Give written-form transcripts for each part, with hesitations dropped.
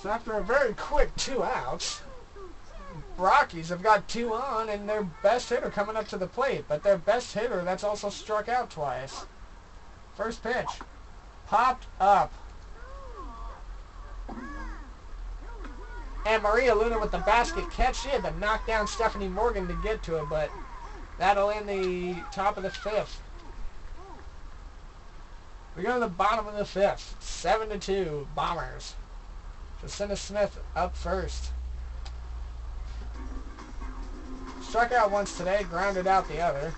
So after a very quick 2 outs, Rockies have got 2 on and their best hitter coming up to the plate. But their best hitter that's also struck out twice. First pitch. Popped up. And Maria Luna with the basket catch. She had to knock down Stephanie Morgan to get to it, but that'll end the top of the 5th. We go to the bottom of the 5th. 7-2, Bombers. Jacinda Smith up first. Struck out once today, grounded out the other.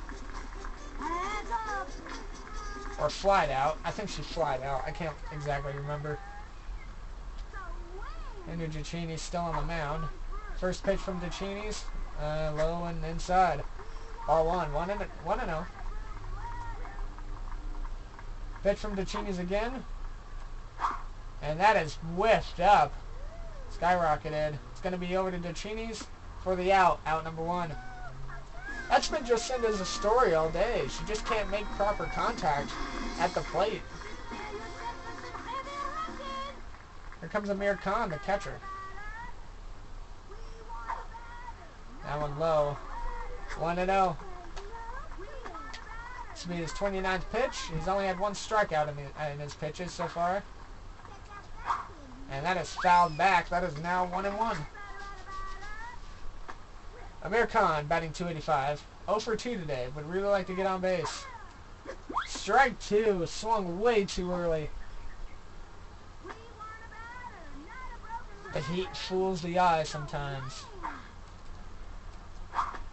Or flied out. I think she flied out. I can't exactly remember. Andrew Giacchini's still on the mound. First pitch from Giacchini's. Low and inside. Ball 1. 1-0. Pitch from Giacchini's again. And that is whiffed up. Skyrocketed. It's going to be over to Giacchini's for the out. Out number 1. That's been Jacinda's story all day. She just can't make proper contact at the plate. Here comes Amir Khan, the catcher. That one low. 1-0. This will be his 29th pitch. He's only had 1 strikeout in his pitches so far. And that is fouled back. That is now 1-1. Amir Khan batting .285. 0 for 2 today. Would really like to get on base. Strike 2. Swung way too early. The heat fools the eye sometimes.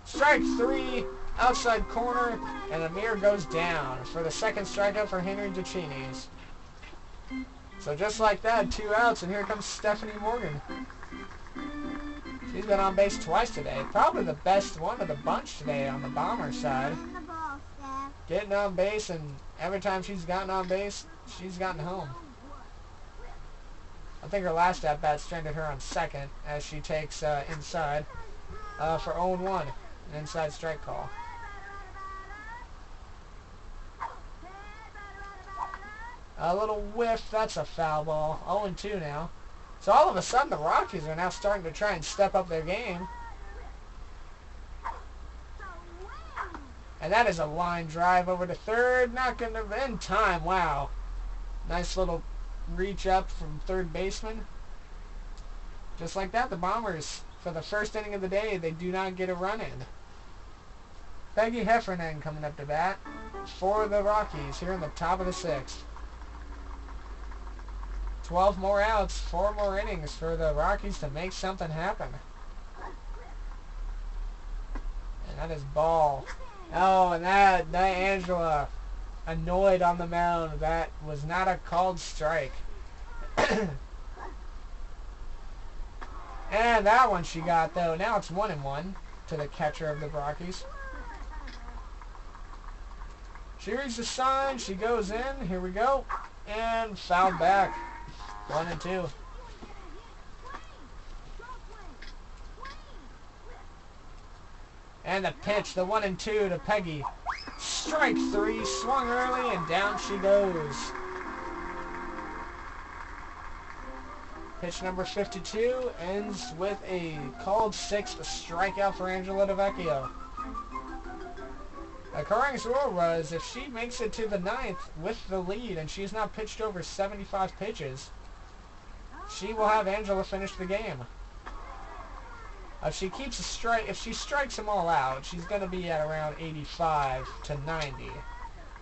Strike 3. Outside corner. And Amir goes down for the second strikeout for Henry Giacchini's. So just like that, 2 outs, and here comes Stephanie Morgan. She's been on base twice today. Probably the best one of the bunch today on the Bomber side. Getting on base, and every time she's gotten on base, she's gotten home. I think her last at-bat stranded her on second as she takes inside for 0-1, an inside strike call. A little whiff, that's a foul ball. 0-2 now. So all of a sudden the Rockies are now starting to try and step up their game. And that is a line drive over to third. Not going to end time. Wow. Nice little reach up from third baseman. Just like that, the Bombers, for the first inning of the day, they do not get a run in. Peggy Heffernan coming up to bat for the Rockies here in the top of the 6th. 12 more outs, 4 more innings for the Rockies to make something happen. And that is ball. Oh, and that Angela annoyed on the mound. That was not a called strike. And that one she got, though. Now it's 1-1 to the catcher of the Rockies. She reads the sign. She goes in. Here we go. And fouled back. 1-2. And the pitch, the 1-2 to Peggy. Strike 3, swung early, and down she goes. Pitch number 52 ends with a called 6th strikeout for Angela DeVecchio. Corang's rule was if she makes it to the 9th with the lead and she's not pitched over 75 pitches, she will have Angela finish the game. If she keeps a strike, if she strikes them all out, she's going to be at around 85 to 90.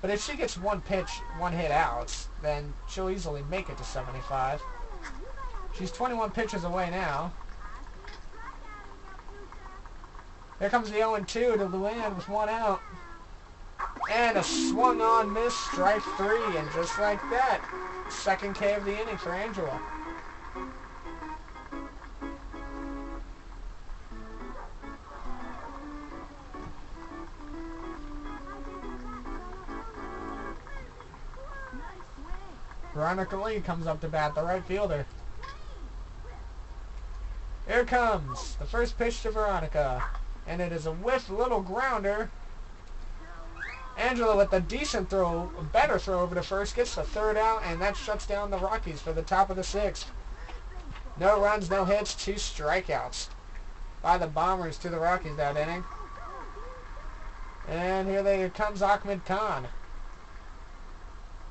But if she gets 1 pitch, 1 hit outs, then she'll easily make it to 75. She's 21 pitches away now. Here comes the 0-2 to Luann with 1 out. And a swung on miss, strike 3, and just like that, second K of the inning for Angela. Veronica Lee comes up to bat, the right fielder. Here comes the first pitch to Veronica, and it is a whiff, little grounder. Angela with a decent throw, a better throw over to first, gets the 3rd out, and that shuts down the Rockies for the top of the 6th. No runs, no hits, 2 strikeouts by the Bombers to the Rockies that inning. And here comes Ahmed Khan.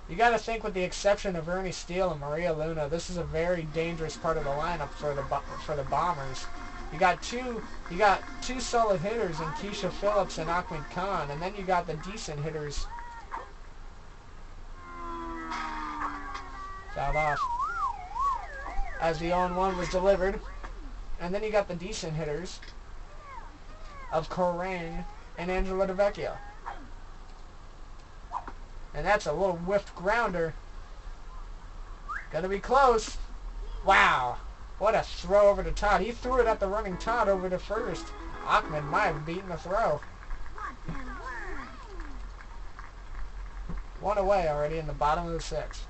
You got to think, with the exception of Ernie Steele and Maria Luna, this is a very dangerous part of the lineup for the Bombers. You got two solid hitters in Keisha Phillips and Ahmed Khan, and then you got the decent hitters. Fouled off as the 0-1 was delivered. And then you got the decent hitters of Corang and Angela DeVecchio. And that's a little whiffed grounder. Gonna be close. Wow. What a throw over to Todd. He threw it at the running Todd over to first. Ahmed might have beaten the throw. 1 away already in the bottom of the 6th.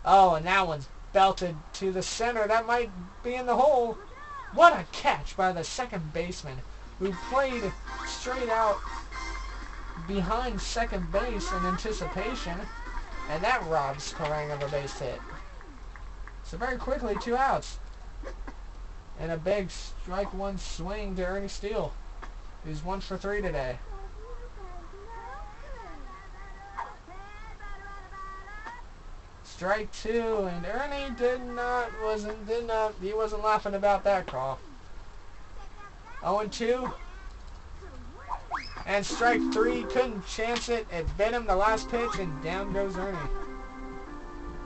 Oh, and that one's belted to the center. That might be in the hole. What a catch by the second baseman, who played straight out behind second base in anticipation, and that robs Corang of a base hit. So very quickly, 2 outs. And a big strike 1 swing to Ernie Steele, who's 1 for 3 today. Strike 2, and Ernie he wasn't laughing about that call. 0-2. And strike 3, couldn't chance it. It bit him the last pitch, and down goes Ernie.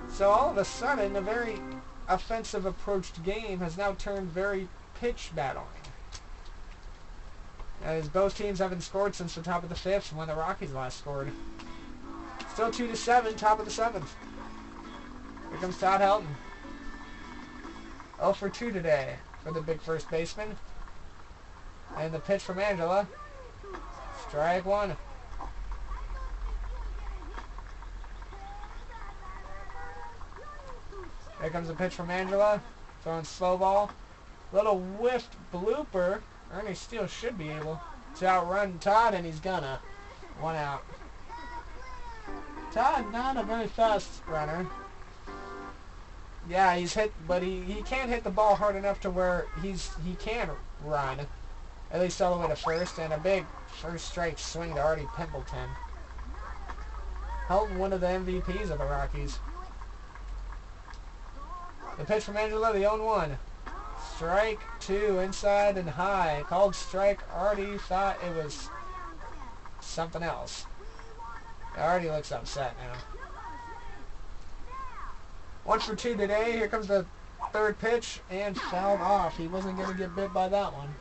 So all of a sudden, a very offensive approached game has now turned very pitch battling, as both teams haven't scored since the top of the 5th when the Rockies last scored. Still 2-7, top of the 7th. Here comes Todd Helton. 0 for 2 today for the big first baseman. And the pitch from Angela. Strike 1. Here comes the pitch from Angela. Throwing slow ball. Little whiffed blooper. Ernie Steele should be able to outrun Todd, and he's gonna. 1 out. Todd, not a very fast runner. Yeah, he's hit, but he can't hit the ball hard enough to where he can run, at least all the way to first, and a big first strike swing to Artie Pimpleton. Helton, one of the MVPs of the Rockies. The pitch from Angela, the 0-1. Strike 2, inside and high. Called strike. Artie thought it was something else. Artie looks upset now. 1 for 2 today. Here comes the third pitch, and fouled off. He wasn't going to get bit by that one.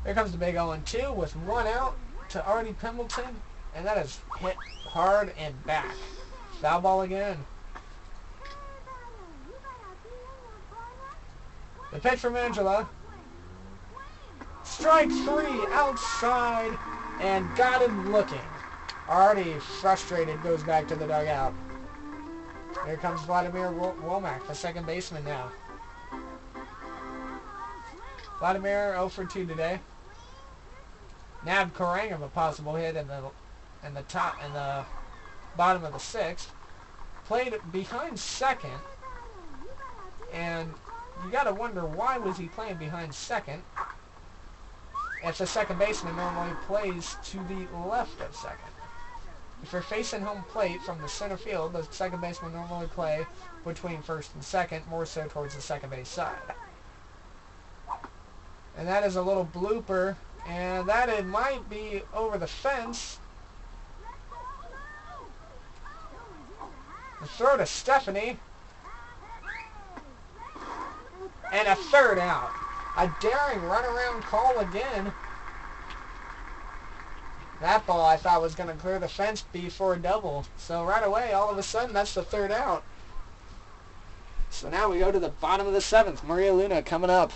Here comes the big 0-2 with 1 out to Artie Pimpleton, and that is hit hard and back. Foul ball again. The pitch from Angela. Strike 3 outside, and got him looking. Artie, frustrated, goes back to the dugout. Here comes Vladimir Womack, the second baseman now. Vladimir 0 for 2 today. Nabbed Corang of a possible hit in the bottom of the 6th. Played behind second, and you got to wonder, why was he playing behind second if the second baseman normally plays to the left of second? If you're facing home plate from the center field, the second baseman normally play between first and second, more so towards the second base side. And that is a little blooper, and that it might be over the fence. The throw to Stephanie. And a third out. A daring runaround call again. That ball I thought was going to clear the fence before a double. So right away, all of a sudden, that's the third out. So now we go to the bottom of the 7th. Maria Luna coming up.